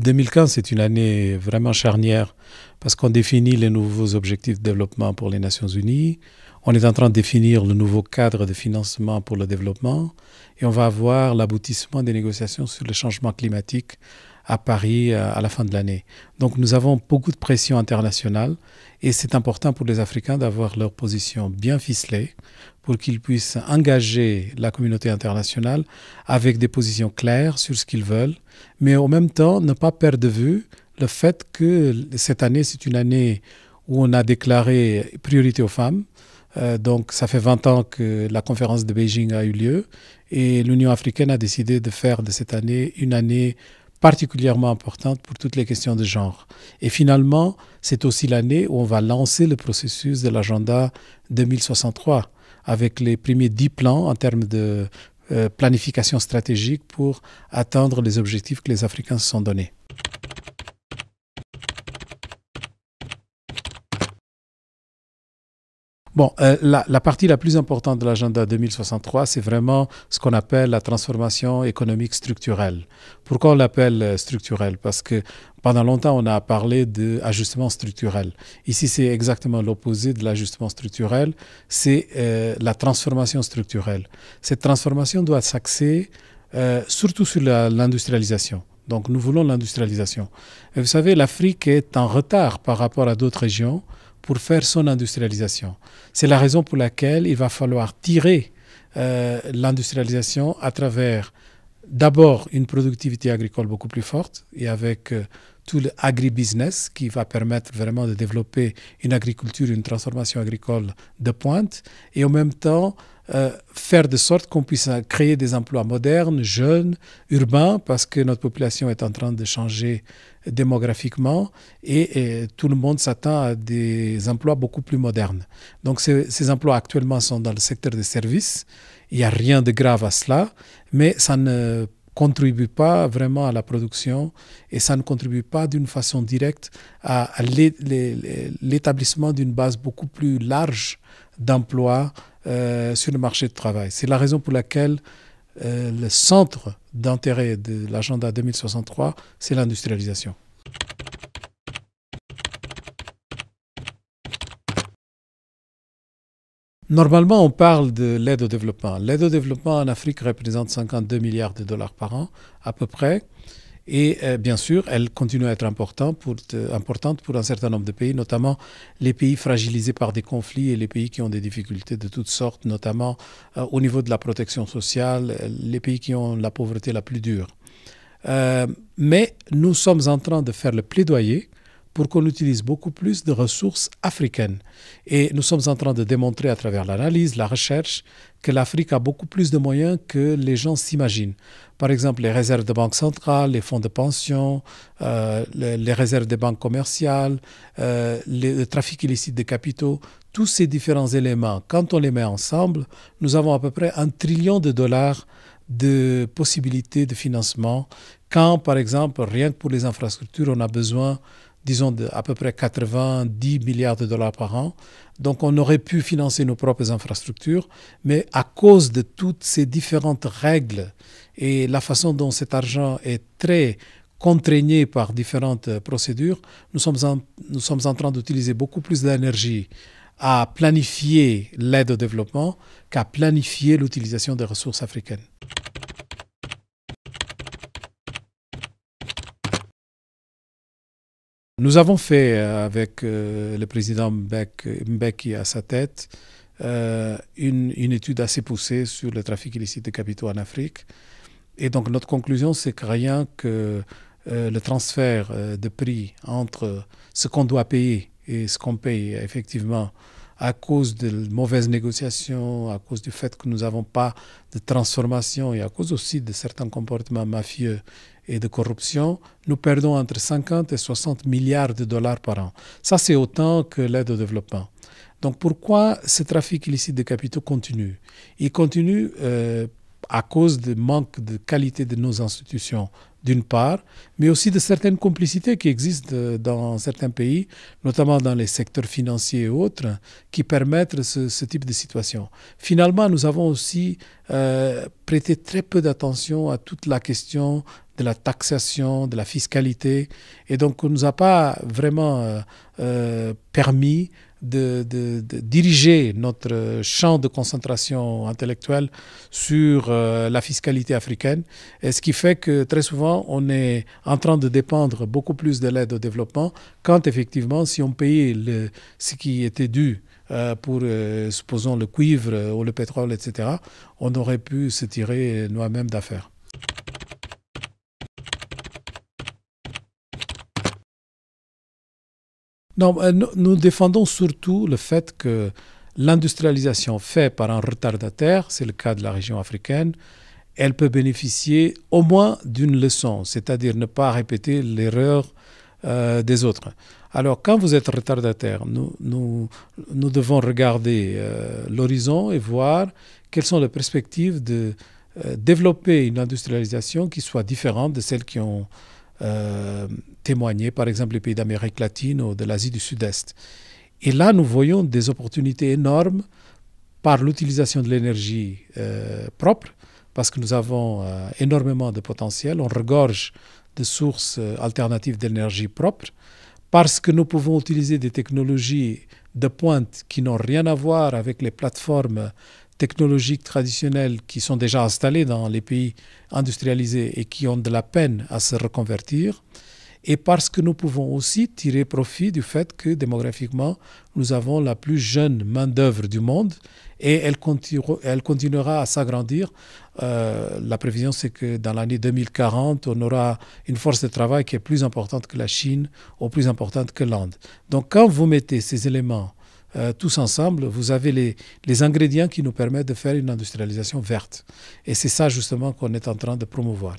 2015, c'est une année vraiment charnière parce qu'on définit les nouveaux objectifs de développement pour les Nations Unies. On est en train de définir le nouveau cadre de financement pour le développement et on va avoir l'aboutissement des négociations sur le changement climatique à Paris à la fin de l'année. Donc nous avons beaucoup de pression internationale et c'est important pour les Africains d'avoir leur position bien ficelée pour qu'ils puissent engager la communauté internationale avec des positions claires sur ce qu'ils veulent, mais en même temps ne pas perdre de vue le fait que cette année, c'est une année où on a déclaré priorité aux femmes. Donc ça fait 20 ans que la conférence de Beijing a eu lieu et l'Union africaine a décidé de faire de cette année une année particulièrement importante pour toutes les questions de genre. Et finalement, c'est aussi l'année où on va lancer le processus de l'agenda 2063 avec les premiers 10 plans en termes de planification stratégique pour atteindre les objectifs que les Africains se sont donnés. Bon, la partie la plus importante de l'agenda 2063, c'est vraiment ce qu'on appelle la transformation économique structurelle. Pourquoi on l'appelle structurelle? Parce que pendant longtemps, on a parlé d'ajustement structurel. Ici, c'est exactement l'opposé de l'ajustement structurel, c'est la transformation structurelle. Cette transformation doit s'axer surtout sur l'industrialisation. Donc, nous voulons l'industrialisation. Et vous savez, l'Afrique est en retard par rapport à d'autres régions pour faire son industrialisation. C'est la raison pour laquelle il va falloir tirer l'industrialisation à travers d'abord une productivité agricole beaucoup plus forte et avec tout le agribusiness qui va permettre vraiment de développer une agriculture, une transformation agricole de pointe et en même temps faire de sorte qu'on puisse créer des emplois modernes, jeunes, urbains, parce que notre population est en train de changer démographiquement et tout le monde s'attend à des emplois beaucoup plus modernes. Donc ces emplois actuellement sont dans le secteur des services. Il n'y a rien de grave à cela, mais ça ne contribue pas vraiment à la production et ça ne contribue pas d'une façon directe à l'établissement d'une base beaucoup plus large d'emplois sur le marché du travail. C'est la raison pour laquelle le centre d'intérêt de l'agenda 2063, c'est l'industrialisation. Normalement, on parle de l'aide au développement. L'aide au développement en Afrique représente 52 milliards de dollars par an, à peu près. Et bien sûr, elle continue à être importante pour un certain nombre de pays, notamment les pays fragilisés par des conflits et les pays qui ont des difficultés de toutes sortes, notamment au niveau de la protection sociale, les pays qui ont la pauvreté la plus dure. Mais nous sommes en train de faire le plaidoyer pour qu'on utilise beaucoup plus de ressources africaines. Et nous sommes en train de démontrer à travers l'analyse, la recherche, que l'Afrique a beaucoup plus de moyens que les gens s'imaginent. Par exemple, les réserves de banque centrale, les fonds de pension, les réserves des banques commerciales, le trafic illicite de capitaux, tous ces différents éléments, quand on les met ensemble, nous avons à peu près 1 trillion de dollars de possibilités de financement. Quand, par exemple, rien que pour les infrastructures, on a besoin disons à peu près 90 milliards de dollars par an. Donc on aurait pu financer nos propres infrastructures, mais à cause de toutes ces différentes règles et la façon dont cet argent est très contraigné par différentes procédures, nous sommes en train d'utiliser beaucoup plus d'énergie à planifier l'aide au développement qu'à planifier l'utilisation des ressources africaines. Nous avons fait, avec le président Mbeki à sa tête, une étude assez poussée sur le trafic illicite de capitaux en Afrique. Et donc notre conclusion, c'est que rien que le transfert de prix entre ce qu'on doit payer et ce qu'on paye effectivement à cause de mauvaises négociations, à cause du fait que nous n'avons pas de transformation et à cause aussi de certains comportements mafieux et de corruption, nous perdons entre 50 et 60 milliards de dollars par an. Ça, c'est autant que l'aide au développement. Donc pourquoi ce trafic illicite de capitaux continue? Il continue à cause du manque de qualité de nos institutions d'une part, mais aussi de certaines complicités qui existent dans certains pays, notamment dans les secteurs financiers et autres, qui permettent ce type de situation. Finalement, nous avons aussi prêté très peu d'attention à toute la question de la taxation, de la fiscalité, et donc on ne nous a pas vraiment permis de diriger notre champ de concentration intellectuelle sur la fiscalité africaine, et ce qui fait que très souvent on est en train de dépendre beaucoup plus de l'aide au développement quand effectivement si on payait ce qui était dû pour, supposons, le cuivre ou le pétrole, etc., on aurait pu se tirer nous-mêmes d'affaire. Non, nous défendons surtout le fait que l'industrialisation faite par un retardataire, c'est le cas de la région africaine, elle peut bénéficier au moins d'une leçon, c'est-à-dire ne pas répéter l'erreur des autres. Alors, quand vous êtes retardataire, nous devons regarder l'horizon et voir quelles sont les perspectives de développer une industrialisation qui soit différente de celles qui ont témoigné, par exemple, les pays d'Amérique latine ou de l'Asie du Sud-Est. Et là, nous voyons des opportunités énormes par l'utilisation de l'énergie propre, parce que nous avons énormément de potentiel. On regorge de sources alternatives d'énergie propre, parce que nous pouvons utiliser des technologies de pointe qui n'ont rien à voir avec les plateformes technologiques traditionnelles qui sont déjà installées dans les pays industrialisés et qui ont de la peine à se reconvertir, et parce que nous pouvons aussi tirer profit du fait que démographiquement, nous avons la plus jeune main-d'œuvre du monde et elle continuera à s'agrandir. La prévision, c'est que dans l'année 2040, on aura une force de travail qui est plus importante que la Chine ou plus importante que l'Inde. Donc quand vous mettez ces éléments tous ensemble, vous avez les ingrédients qui nous permettent de faire une industrialisation verte. Et c'est ça justement qu'on est en train de promouvoir.